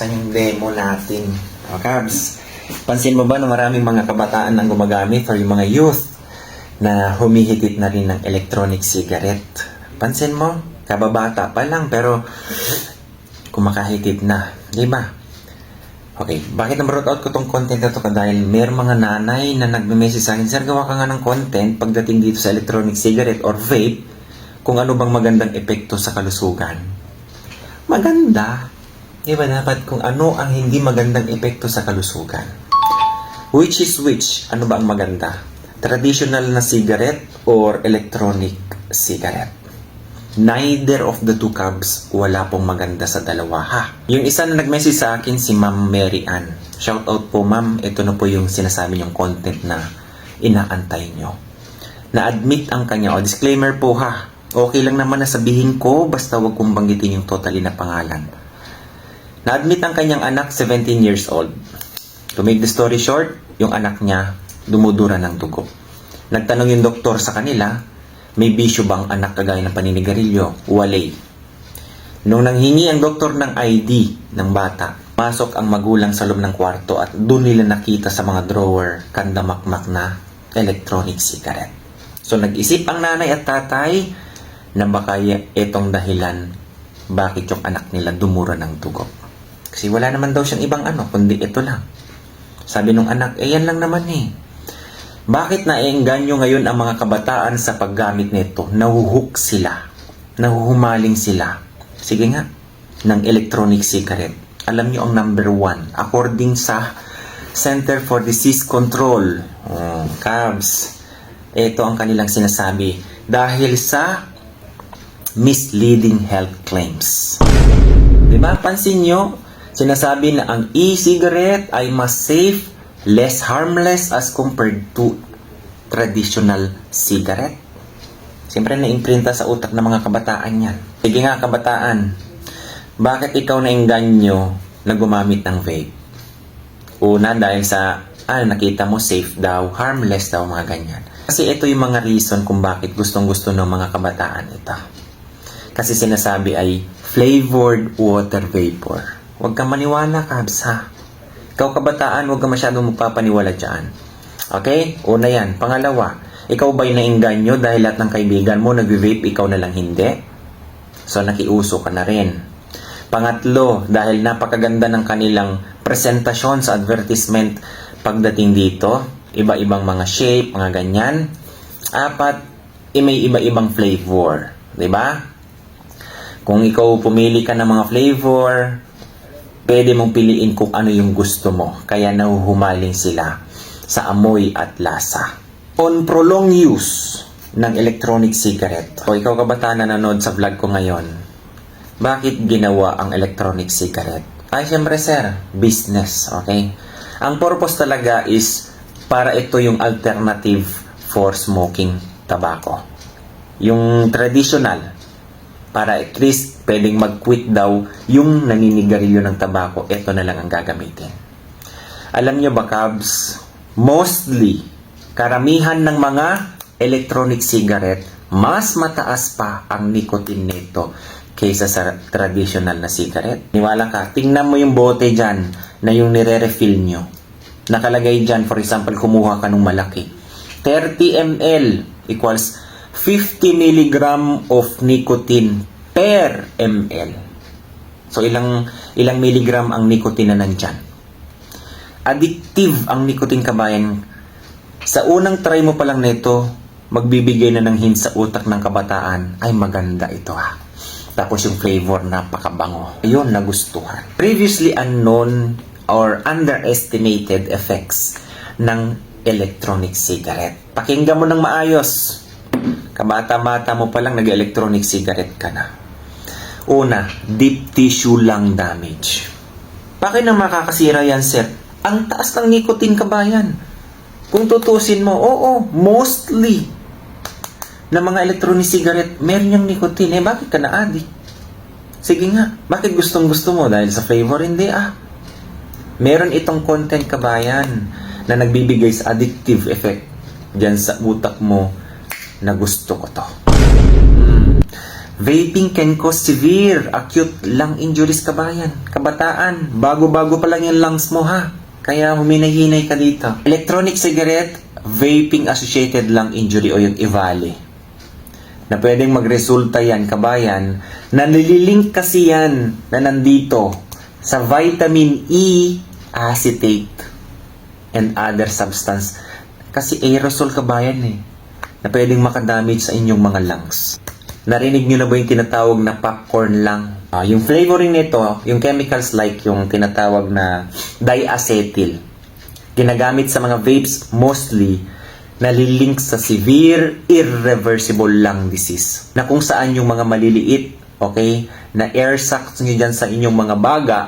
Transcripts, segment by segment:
Yung demo natin. O, Cabs, pansin mo ba na maraming mga kabataan ang gumagamit or yung mga youth na humihigit na rin ng electronic cigarette? Pansin mo, kababata pa lang pero kumakahigit na. Di ba? Okay, bakit na-brought out ko tong content na to? Dahil may mga nanay na nagme-message sa akin, Sir, gawa ka nga ng content pagdating dito sa electronic cigarette or vape kung ano bang magandang epekto sa kalusugan. Maganda. Diba dapat kung ano ang hindi magandang epekto sa kalusugan? Which is which? Ano ba ang maganda? Traditional na cigarette or electronic cigarette? Neither of the two, Cabs. Wala pong maganda sa dalawa, ha? Yung isa na nag-message sa akin, si Ma'am Mary Ann. Shout out po, Ma'am. Ito na po yung sinasabi niyong content na inaantay nyo. Na-admit ang kanya. O, disclaimer po, ha? Okay lang naman na sabihin ko, basta wag kong banggitin yung totally na pangalan. Na-admit ang kanyang anak, 17 years old. To make the story short, yung anak niya dumudura ng dugo. Nagtanong yung doktor sa kanila, may bisyo bang anak kagaya ng paninigarilyo? Walay. Nung nanghingi ang doktor ng ID ng bata, masok ang magulang sa loob ng kwarto at doon nila nakita sa mga drawer kandamakmak na electronic cigarette. So nag-isip ang nanay at tatay na baka itong dahilan bakit yung anak nila dumura ng dugo. Kasi wala naman daw siyang ibang kundi ito lang. Sabi nung anak, yan lang naman eh. Bakit naengganyo ngayon ang mga kabataan sa paggamit nito? Nahuhook sila. Nahuhumaling sila. Sige nga, ng electronic cigarette. Alam niyo ang number 1. According sa Center for Disease Control, CABS, ito ang kanilang sinasabi. Dahil sa misleading health claims. Diba? Pansin nyo, sinasabi na ang e-cigarette ay mas safe, less harmless as compared to traditional cigarette. Siyempre na-imprinta sa utak ng mga kabataan yan. Sige nga kabataan, bakit ikaw naengganyo na gumamit ng vape? Una, dahil sa nakita mo safe daw, harmless daw, mga ganyan. Kasi ito yung mga reason kung bakit gustong-gusto ng mga kabataan ito. Kasi sinasabi ay flavored water vapor. Huwag kang maniwala, Cabs, ha? Ikaw kabataan, huwag kang masyadong magpapaniwala dyan. Okay? Una yan. Pangalawa, ikaw ba'y naengganyo dahil lahat ng kaibigan mo nag-vape, ikaw na lang hindi? So, nakiuso ka na rin. Pangatlo, dahil napakaganda ng kanilang presentasyon sa advertisement pagdating dito, iba-ibang mga shape, mga ganyan. Apat, may iba-ibang flavor. Diba? Kung ikaw pumili ka ng mga flavor, pwede mong piliin kung ano yung gusto mo. Kaya nahuhumaling sila sa amoy at lasa. On prolonged use ng electronic cigarette. O ikaw kabataan na nanood sa vlog ko ngayon, bakit ginawa ang electronic cigarette? Ay, syempre sir, business, okay? Ang purpose talaga is para ito yung alternative for smoking tobacco. Yung traditional, para at least pwedeng mag-quit daw yung naninigarilyo ng tabako, ito na lang ang gagamitin. Alam nyo ba, Cabs, mostly, karamihan ng mga electronic cigarette, mas mataas pa ang nicotine nito kaysa sa traditional na cigarette. Niwala ka, tingnan mo yung bote dyan na yung nire-refill nyo. Nakalagay dyan, for example, kumuha ka ng malaki. 30 ml equals 50 mg of nicotine per ml. So, ilang milligram ang nicotine na nandyan. Addictive ang nicotine, kabayan. Sa unang try mo pa lang nito, magbibigay na ng hint sa utak ng kabataan, ay maganda ito ha. Tapos yung flavor, napakabango. Ayun, nagustuhan. Previously unknown or underestimated effects ng electronic cigarette. Pakinggan mo ng maayos. Kabata-bata mo palang nag-electronic cigarette ka na. Una, deep tissue lung damage. Bakit na makakasira yan, sir? Ang taas ng nicotine, kabayan. Kung tutusin mo, oo, mostly na mga electronic cigarette, meron yung nicotine. Bakit ka na-addict? Sige nga, bakit gustong-gusto mo? Dahil sa flavor? Hindi Meron itong content, kabayan, na nagbibigay sa addictive effect dyan sa utak mo na gusto ko to. Vaping can cause severe acute lung injuries, kabataan. Bago-bago pa lang yung lungs mo, ha? Kaya huminay-hinay ka dito. Electronic cigarette, vaping associated lung injury o yung EVALI. Na pwedeng magresulta yan, kabayan, na nililink kasi yan na nandito sa vitamin E acetate and other substance. Kasi aerosol, kabayan na pwedeng makadamage sa inyong mga lungs. Narinig nyo na ba yung tinatawag na popcorn lung? Yung flavoring nito, yung chemicals like yung tinatawag na diacetyl, ginagamit sa mga vapes mostly, nalilink sa severe irreversible lung disease. Na kung saan yung mga maliliit, okay, na air sacs nyo dyan sa inyong mga baga,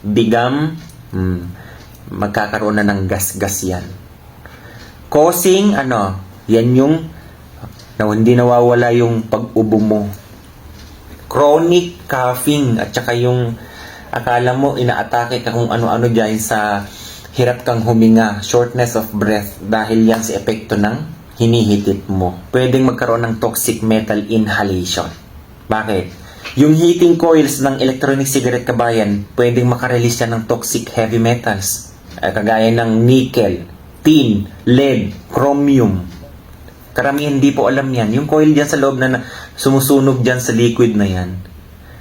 bigam, magkakaroon na ng gas-gas yan. Causing, yan yung na hindi nawawala yung pag-ubo mo. Chronic coughing at saka yung akala mo inaatake ka kung ano-ano dyan sa hirap kang huminga, shortness of breath dahil yan sa epekto ng hinihitit mo. Pwedeng magkaroon ng toxic metal inhalation. Bakit? Yung heating coils ng electronic cigarette, kabayan, pwedeng makarelease yan ng toxic heavy metals. Kagaya ng nickel, tin, lead, chromium. Karamihan hindi po alam yan. Yung coil dyan sa loob na sumusunog dyan sa liquid na yan.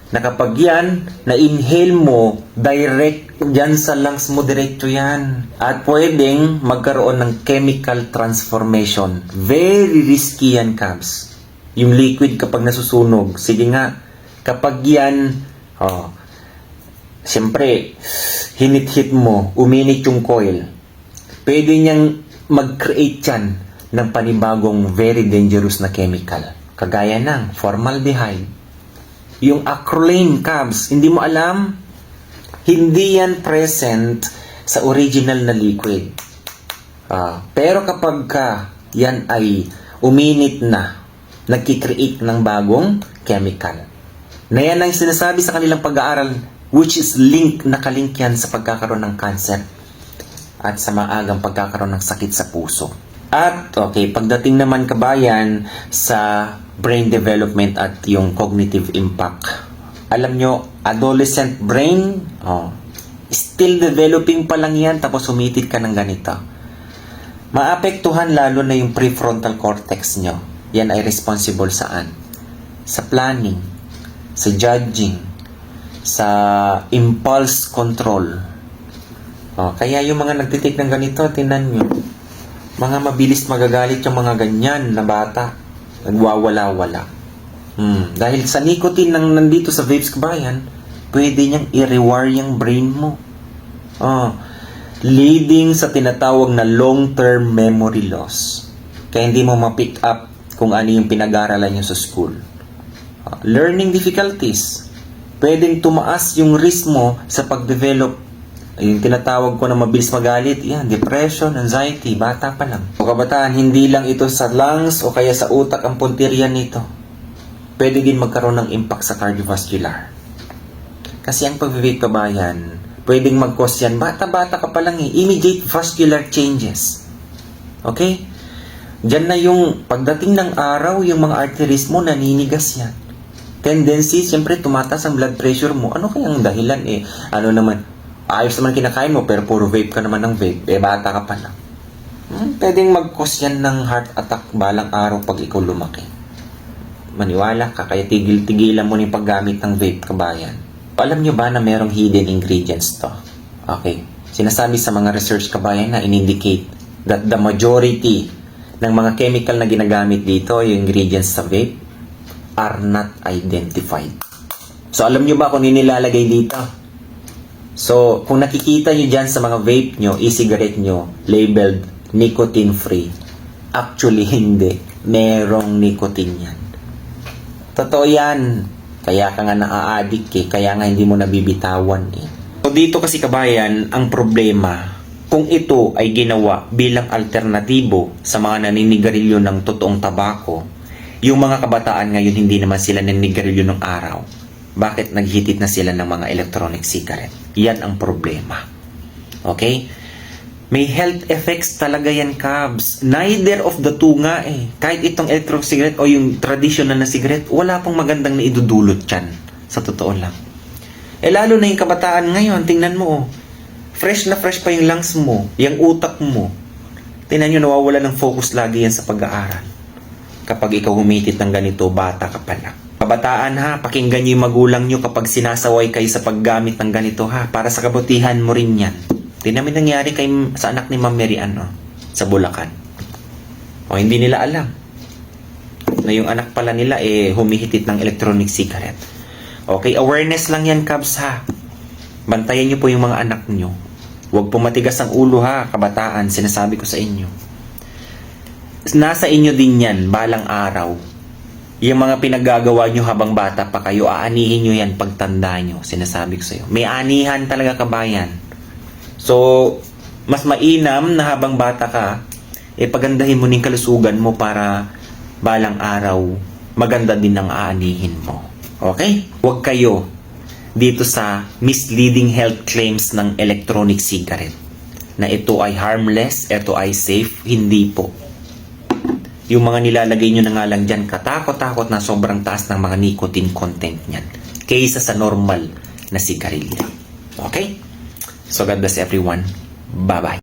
Na kapag yan, na-inhale mo, direct dyan sa lungs mo, diretso yan. At pwedeng magkaroon ng chemical transformation. Very risky yan, Cabs. Yung liquid kapag nasusunog. Sige nga, kapag yan, siyempre, hinit-hit mo, uminit yung coil. Pwede niyang mag-create yan ng panibagong very dangerous na chemical. Kagaya ng formaldehyde. Yung acrolein, Cabs, hindi mo alam? Hindi yan present sa original na liquid. Pero kapag yan ay uminit na, nagkikreate ng bagong chemical. Na yan ang sinasabi sa kanilang pag-aaral, which is nakalink yan sa pagkakaroon ng cancer at sa maagang pagkakaroon ng sakit sa puso. At okay, pagdating naman, kabayan, sa brain development at yung cognitive impact. Alam nyo, adolescent brain, still developing pa lang yan, tapos humitit ka ng ganito. Maapektuhan lalo na yung prefrontal cortex nyo. Yan ay responsible saan? Sa planning, sa judging, sa impulse control. Kaya yung mga nagtitik ng ganito, tinan nyo, mga mabilis magagalit yung mga ganyan na bata. Nagwawala-wala. Dahil sa nicotine nang nandito sa vapes, kabayan, pwede niyang i-rewire yung brain mo. Leading sa tinatawag na long-term memory loss. Kaya hindi mo ma-pick up kung ano yung pinag-aaralan niyo sa school. Learning difficulties. Pwedeng tumaas yung risk mo sa pag-develop yung tinatawag ko na mabilis magalit, depression, anxiety, bata pa lang. O kabataan, hindi lang ito sa lungs o kaya sa utak ang puntirya nito. Pwede din magkaroon ng impact sa cardiovascular. Kasi ang pag-vape, kabayan, pwedeng mag-cause yan, bata-bata ka pa lang immediate vascular changes. Okay? Diyan na yung pagdating ng araw, yung mga arteries mo naninigas yan. Tendency, siyempre tumataas ang blood pressure mo. Ano kayang dahilan ayos naman kinakain mo, pero puro vape ka naman ng vape. Bata ka pa lang. Pwedeng mag-cause yan ng heart attack balang araw pag ikaw lumaki. Maniwala ka, kaya tigil-tigilan mo yung paggamit ng vape, kabayan. Alam nyo ba na merong hidden ingredients to? Okay. Sinasabi sa mga research, kabayan, na in-indicate that the majority ng mga chemical na ginagamit dito, yung ingredients sa vape, are not identified. So, alam nyo ba kung nilalagay dito? So, kung nakikita nyo dyan sa mga vape nyo, e-cigarette nyo, labeled nicotine-free, actually hindi. Merong nicotine yan. Totoo yan. Kaya ka nga naa-addict kaya nga hindi mo nabibitawan So, dito kasi, kabayan, ang problema, kung ito ay ginawa bilang alternatibo sa mga naninigarilyo ng totoong tabako, yung mga kabataan ngayon hindi naman sila naninigarilyo ng araw. Bakit naghitit na sila ng mga electronic cigarette? Yan ang problema. Okay? May health effects talaga yan, Cubs. Neither of the two nga eh. Kahit itong electronic cigarette o yung traditional na cigarette, wala pong magandang naidudulot yan. Sa totoo lang. Eh lalo na yung kabataan ngayon, tingnan mo oh. Fresh na fresh pa yung lungs mo, yung utak mo. Tingnan nyo, nawawala ng focus lagi yan sa pag-aaral. Kapag ikaw humitit ng ganito, bata ka pa lang. Kabataan ha, pakinggan nyo yung magulang nyo kapag sinasaway kayo sa paggamit ng ganito ha. Para sa kabutihan mo rin yan. Tingnan mo nangyari sa anak ni Ma'am Mary Ann sa Bulacan. O hindi nila alam na yung anak pala nila humihitit ng electronic cigarette. Okay, awareness lang yan, Cubs ha. Bantayan nyo po yung mga anak nyo. Huwag po matigas ang ulo ha, kabataan, sinasabi ko sa inyo. Nasa inyo din yan, balang araw. Yung mga pinaggagawa nyo habang bata pa kayo, aanihin nyo yan pagtanda nyo, sinasabi ko sa iyo. May anihan talaga, kabayan. So, mas mainam na habang bata ka, pagandahin mo ng kalusugan mo para balang araw, maganda din ang aanihin mo. Okay? Huwag kayo dito sa misleading health claims ng electronic cigarette na ito ay harmless, ito ay safe. Hindi po. Yung mga nilalagay nyo na nga lang dyan, katakot-takot na sobrang taas ng mga nicotine content nyan kaysa sa normal na sigarilyo. Okay? So God bless everyone. Bye-bye.